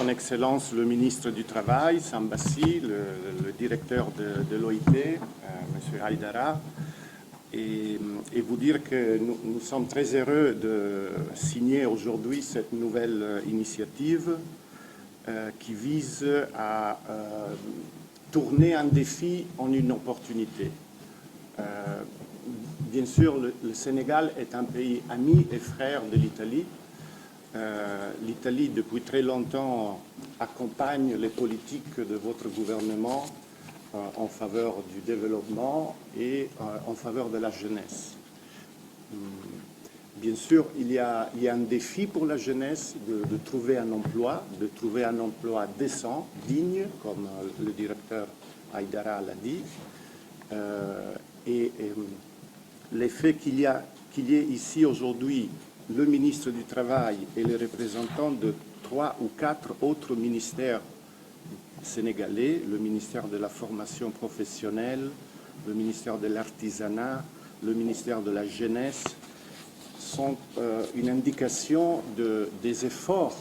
Son Excellence le ministre du Travail, Sambassi, le directeur de l'OIT, M. Haïdara, et vous dire que nous sommes très heureux de signer aujourd'hui cette nouvelle initiative qui vise à tourner un défi en une opportunité. Bien sûr, le Sénégal est un pays ami et frère de l'Italie. L'Italie, depuis très longtemps, accompagne les politiques de votre gouvernement en faveur du développement et en faveur de la jeunesse. Bien sûr, il y a un défi pour la jeunesse de trouver un emploi décent, digne, comme le directeur Haïdara l'a dit. L'effet qu'il y ait ici aujourd'hui le ministre du Travail et les représentants de 3 ou 4 autres ministères sénégalais, le ministère de la formation professionnelle, le ministère de l'artisanat, le ministère de la jeunesse, sont une indication des efforts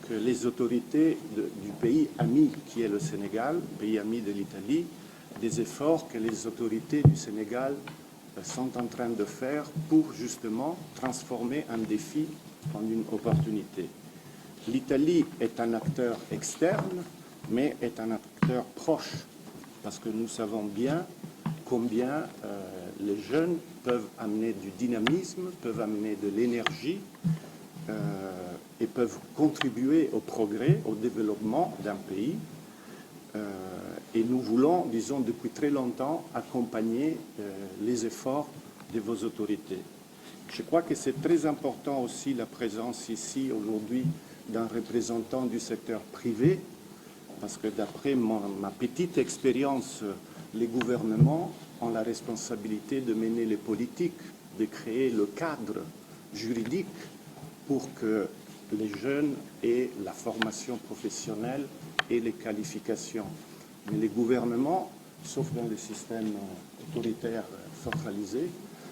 que les autorités du pays ami qui est le Sénégal, pays ami de l'Italie, des efforts que les autorités du Sénégal sont en train de faire pour justement transformer un défi en une opportunité. L'Italie est un acteur externe, mais est un acteur proche, parce que nous savons bien combien les jeunes peuvent amener du dynamisme, peuvent amener de l'énergie et peuvent contribuer au progrès, au développement d'un pays. Et nous voulons, disons, depuis très longtemps, accompagner les efforts de vos autorités. Je crois que c'est très important aussi la présence ici aujourd'hui d'un représentant du secteur privé, parce que d'après ma petite expérience, les gouvernements ont la responsabilité de mener les politiques, de créer le cadre juridique pour que les jeunes aient la formation professionnelle et les qualifications. Mais les gouvernements, sauf dans les systèmes autoritaires centralisés,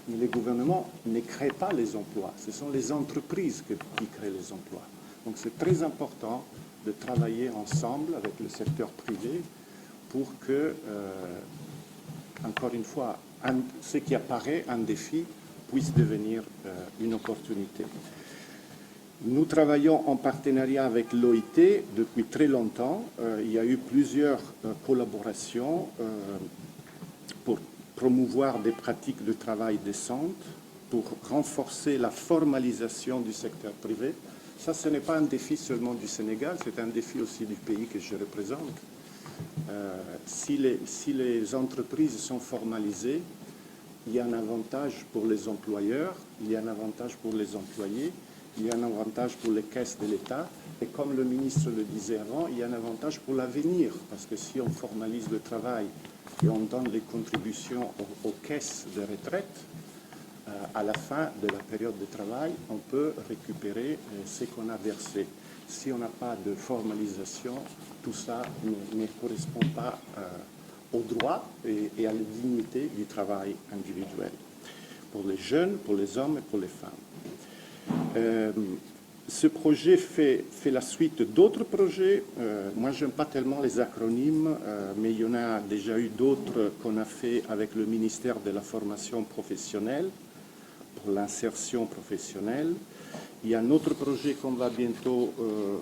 mais les gouvernements ne créent pas les emplois. Ce sont les entreprises qui créent les emplois. Donc c'est très important de travailler ensemble avec le secteur privé pour que, encore une fois, ce qui apparaît un défi puisse devenir une opportunité. Nous travaillons en partenariat avec l'OIT depuis très longtemps. Il y a eu plusieurs collaborations pour promouvoir des pratiques de travail décentes, pour renforcer la formalisation du secteur privé. Ça, ce n'est pas un défi seulement du Sénégal, c'est un défi aussi du pays que je représente. Si les entreprises sont formalisées, il y a un avantage pour les employeurs, il y a un avantage pour les employés, il y a un avantage pour les caisses de l'État et comme le ministre le disait avant, il y a un avantage pour l'avenir parce que si on formalise le travail et on donne les contributions aux caisses de retraite, à la fin de la période de travail, on peut récupérer ce qu'on a versé. Si on n'a pas de formalisation, tout ça ne correspond pas au droit et à la dignité du travail individuel pour les jeunes, pour les hommes et pour les femmes. Ce projet fait la suite d'autres projets. Moi, je n'aime pas tellement les acronymes, mais il y en a déjà eu d'autres qu'on a fait avec le ministère de la formation professionnelle pour l'insertion professionnelle. Il y a un autre projet qu'on va bientôt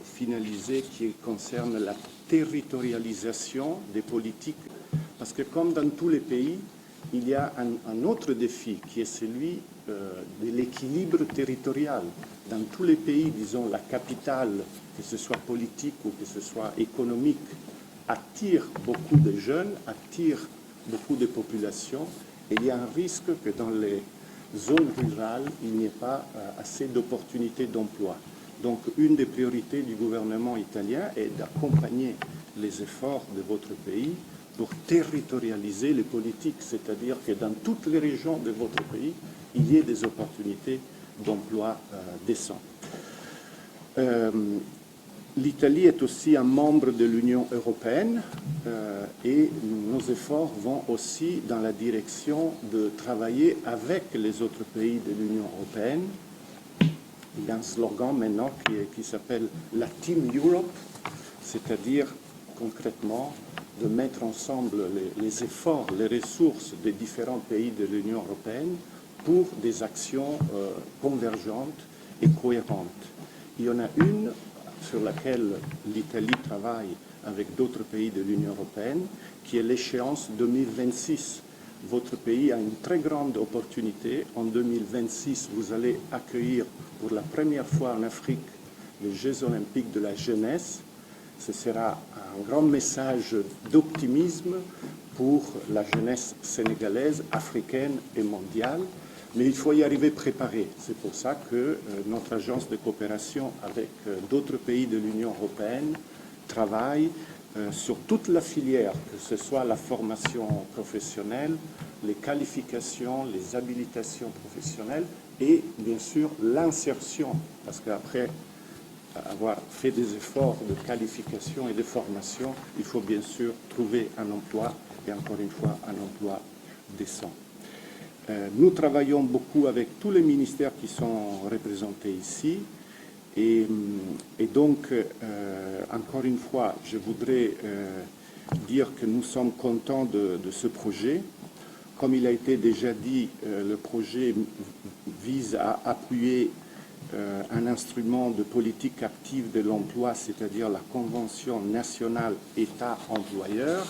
finaliser qui concerne la territorialisation des politiques. Parce que comme dans tous les pays, il y a un autre défi qui est celui de l'équilibre territorial. Dans tous les pays, disons, la capitale, que ce soit politique ou que ce soit économique, attire beaucoup de jeunes, attire beaucoup de populations. Et il y a un risque que dans les zones rurales, il n'y ait pas assez d'opportunités d'emploi. Donc, une des priorités du gouvernement italien est d'accompagner les efforts de votre pays pour territorialiser les politiques, c'est-à-dire que dans toutes les régions de votre pays, il y ait des opportunités d'emploi décents. L'Italie est aussi un membre de l'Union européenne et nos efforts vont aussi dans la direction de travailler avec les autres pays de l'Union européenne Il y a un slogan maintenant qui s'appelle la Team Europe, c'est-à-dire concrètement de mettre ensemble les efforts, les ressources des différents pays de l'Union européenne pour des actions convergentes et cohérentes. Il y en a une sur laquelle l'Italie travaille avec d'autres pays de l'Union européenne, qui est l'échéance 2026. Votre pays a une très grande opportunité. En 2026, vous allez accueillir pour la première fois en Afrique les Jeux olympiques de la jeunesse. Ce sera un grand message d'optimisme pour la jeunesse sénégalaise, africaine et mondiale. Mais il faut y arriver préparé. C'est pour ça que notre agence de coopération avec d'autres pays de l'Union européenne travaille sur toute la filière, que ce soit la formation professionnelle, les qualifications, les habilitations professionnelles et bien sûr l'insertion, parce qu'après avoir fait des efforts de qualification et de formation, il faut bien sûr trouver un emploi et encore une fois un emploi décent. Nous travaillons beaucoup avec tous les ministères qui sont représentés ici et donc, encore une fois, je voudrais dire que nous sommes contents de ce projet. Comme il a été déjà dit, le projet vise à appuyer un instrument de politique active de l'emploi, c'est-à-dire la Convention nationale État-employeur,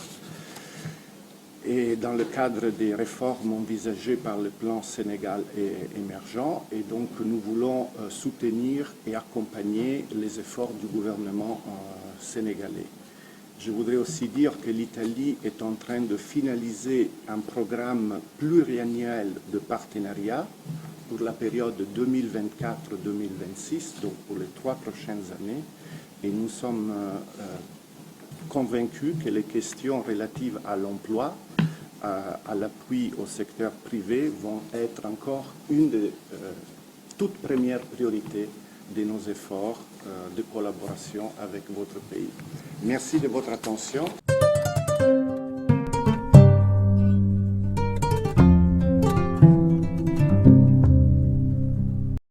et dans le cadre des réformes envisagées par le plan Sénégal émergent. Et donc, nous voulons soutenir et accompagner les efforts du gouvernement sénégalais. Je voudrais aussi dire que l'Italie est en train de finaliser un programme pluriannuel de partenariat pour la période 2024-2026, donc pour les 3 prochaines années. Et nous sommes convaincus que les questions relatives à l'emploi, à l'appui au secteur privé vont être encore une des toutes premières priorités de nos efforts de collaboration avec votre pays. Merci de votre attention.